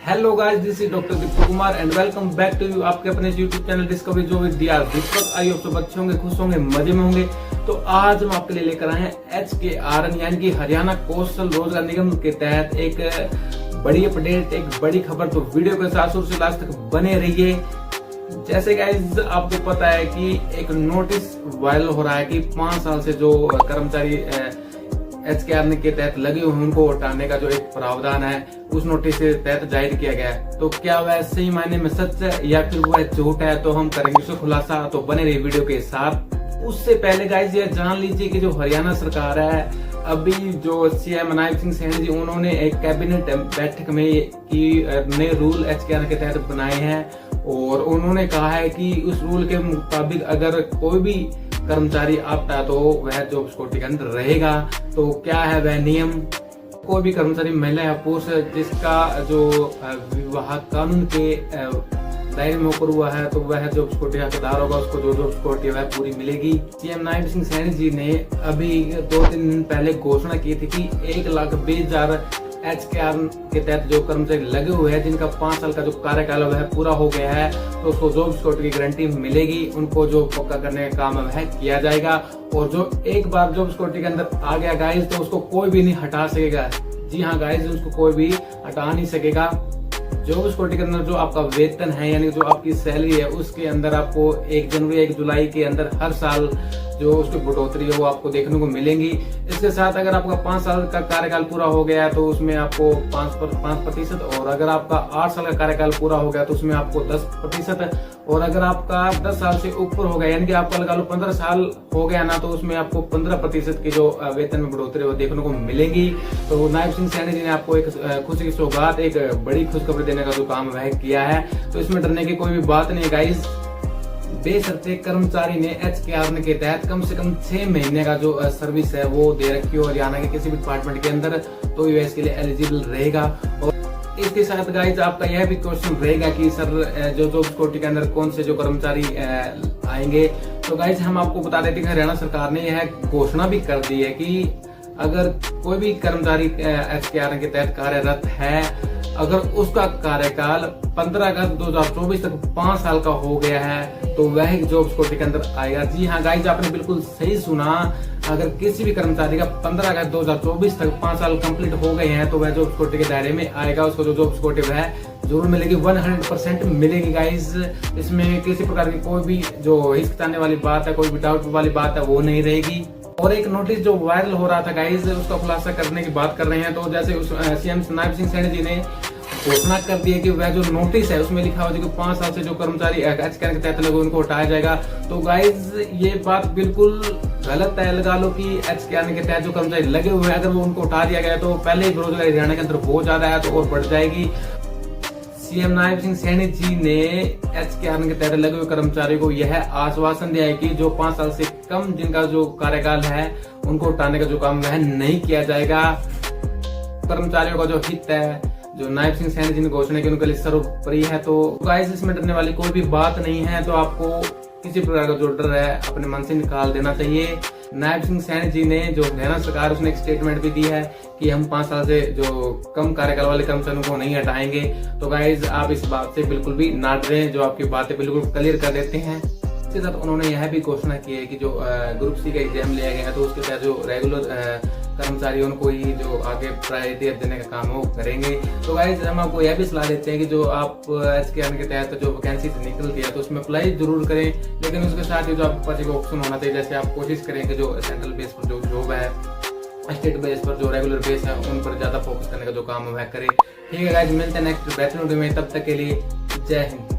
Hello guys, this is doctor Deepak Kumar and welcome back to you आपके अपने YouTube channel discovery जो with DR Deepak. I hope सब अच्छे होंगे, खुश होंगे, मजे में होंगे। तो आज हम आपके लिए लेकर आए हैं HKRN यानी कि हरियाणा कौशल रोजगार निगम के तहत एक बड़ी अपडेट, एक बड़ी खबर। तो वीडियो के साथ शुरू से लास्ट तक बने रहिए। जैसे गाइस आपको पता है कि एक नोटिस वायरल हो रहा है कि 5 साल से जो कर्मचारी HKRN के तहत लगे हुए हैं उनको हटाने का जो एक प्रावधान है उस नोटिस के तहत जाहिर किया गया है। तो क्या वह सही मायने में सच है या फिर वह झूठ है, तो हम करेंगे उसका खुलासा। तो बने रहिए वीडियो के साथ। उससे पहले गाइस ये जान लीजिए कि जो हरियाणा सरकार है, अभी जो CM नायब सिंह सैनी जी उन्होंने एक कैबिनेट बैठक में नए रूल HKRN के तहत बनाए हैं और उन्होंने कहा है कि उस रूल के मुताबिक अगर कोई भी कर्मचारी आता है तो वह जॉब सिक्योरिटी के अंदर रहेगा। तो क्या है वह नियम? कोई भी कर्मचारी महिला या पुरुष जिसका जो विवाह कानून के दायरे में होकर हुआ है तो वह जॉब सिक्योरिटी का हकदार होगा, उसको जो जॉब सिक्योरिटी वह पूरी मिलेगी। CM नायब सिंह सैनी जी ने अभी 2-3 दिन पहले घोषणा की थी कि 1,20,000 HKRN के तहत जो कर्मचारी लगे हुए हैं जिनका 5 साल का जो कार्यकाल वह पूरा हो गया है तो उसको जॉब सिक्योरिटी की गारंटी मिलेगी। उनको जो पक्का करने का काम वह किया जाएगा और जो एक बार जॉब सिक्योरिटी के अंदर आ गया गाइस तो उसको कोई भी नहीं हटा सकेगा। जी हाँ गाइस, उसको कोई भी हटा नहीं सकेगा। जॉब सिक्योरिटी के अंदर जो आपका वेतन है यानी जो आपकी सैलरी है उसके अंदर आपको 1 जनवरी 1 जुलाई के अंदर हर साल जो उसकी बढ़ोतरी है वो आपको देखने को मिलेंगी। इसके साथ अगर आपका 5 साल का कार्यकाल पूरा हो गया है तो उसमें आपको 5% और अगर आपका 8 साल का कार्यकाल पूरा हो गया तो उसमें आपको 10% और अगर आपका 10 साल से ऊपर हो गया यानी कि आपका लगा लो 15 साल हो गया ना तो उसमें आपको 15% की जो वेतन में बढ़ोतरी वो देखने को मिलेगी। तो नायब सिंह सैनी जी ने आपको एक खुशी की सौगात, एक बड़ी खुशखबरी देने का जो काम वह किया है। तो इसमें डरने की कोई भी बात नहीं है गाइस। बेशर्ते कर्मचारी ने HKRN के तहत कम से कम 6 महीने का जो सर्विस है वो दे रखी हो हरियाणा के किसी भी डिपार्टमेंट के अंदर तो वह इसके लिए एलिजिबल रहेगा। और इसके साथ गाइस आपका यह भी क्वेश्चन रहेगा कि सर जो जॉब सिक्योरिटी के अंदर कौन से जो कर्मचारी आएंगे। तो गाइस हम आपको बता देते हैं कि हरियाणा सरकार ने यह घोषणा भी कर दी है कि अगर कोई भी कर्मचारी HKRN के तहत कार्यरत है, अगर उसका कार्यकाल 15 अगस्त 2024 तक 5 साल का हो गया है तो वह जॉब सिक्योरिटी के अंदर आएगा। जी हाँ गाइस, आपने बिल्कुल सही सुना। अगर किसी भी कर्मचारी का 15 अगस्त 2024 तक 5 साल कंप्लीट हो गए हैं तो वह जॉब सिक्योरिटी के दायरे में आएगा। उसको जो जॉब सिक्योरिटी वह जरूर मिलेगी, 100% मिलेगी गाइस। इसमें किसी प्रकार की कोई भी जो हिचकिचाने वाली बात है, कोई भी डाउट वाली बात है वो नहीं रहेगी। और एक नोटिस जो वायरल हो रहा था गाइस उसका खुलासा करने की बात कर रहे हैं। तो जैसे CM नायब सिंह सैनी जी ने घोषणा कर दी है कि वह जो नोटिस है उसमें लिखा हुआ है कि 5 साल से जो कर्मचारी HKRN के तहत लगे उनको हटाया जाएगा। तो गाइस ये बात बिल्कुल गलत है। लगा लो कि HKRN के तहत जो कर्मचारी लगे हुए हैं अगर वो उनको हटा दिया गया तो पहले ही बेरोजगारी हरियाणा के अंदर बहुत ज्यादा है तो और बढ़ जाएगी। CM नायब सिंह सैनी जी ने HKRN के तहत लगे हुए कर्मचारियों को यह आश्वासन दिया है कि जो 5 साल से कम जिनका जो कार्यकाल है उनको हटाने का जो काम वह नहीं किया जाएगा। कर्मचारियों का जो हित है जो नायब सिंह सैनी जी ने घोषणा की उनके लिए सर्वोपरि है। तो गाइस इसमें डरने वाली कोई भी बात नहीं है। तो आपको किसी प्रकार का जो डर है अपने मन से निकाल देना चाहिए। नायब सिंह सैनी जी ने जो हरियाणा सरकार उसने एक स्टेटमेंट भी दी है कि हम 5 साल से जो कम कार्यकाल वाले कर्मचारियों को नहीं हटाएंगे। तो गाइज आप इस बात से बिल्कुल भी ना डरें, जो आपकी बातें बिल्कुल क्लियर कर देते हैं। इसके साथ उन्होंने यह भी घोषणा की है कि जो ग्रुप C का एग्जाम लिया गया है तो उसके तहत जो रेगुलर कर्मचारी उनको ही जो आगे प्रायोरिटी देने का काम वो करेंगे। तो गाइज हम आपको यह भी सलाह देते हैं कि जो आप HKRN के तहत जो वैकेंसी निकलती है तो उसमें अप्लाई जरूर करें, लेकिन उसके साथ ही जो आपके पास एक ऑप्शन होना चाहिए। जैसे आप कोशिश करें कि जो सेंट्रल बेस पर जो जॉब है, स्टेट बेस पर जो रेगुलर बेस है उन पर ज्यादा फोकस करने का जो काम वह करें। ठीक है गाइज, मिलते हैं नेक्स्ट बेहतर वीडियो में, तब तक के लिए जय हिंद।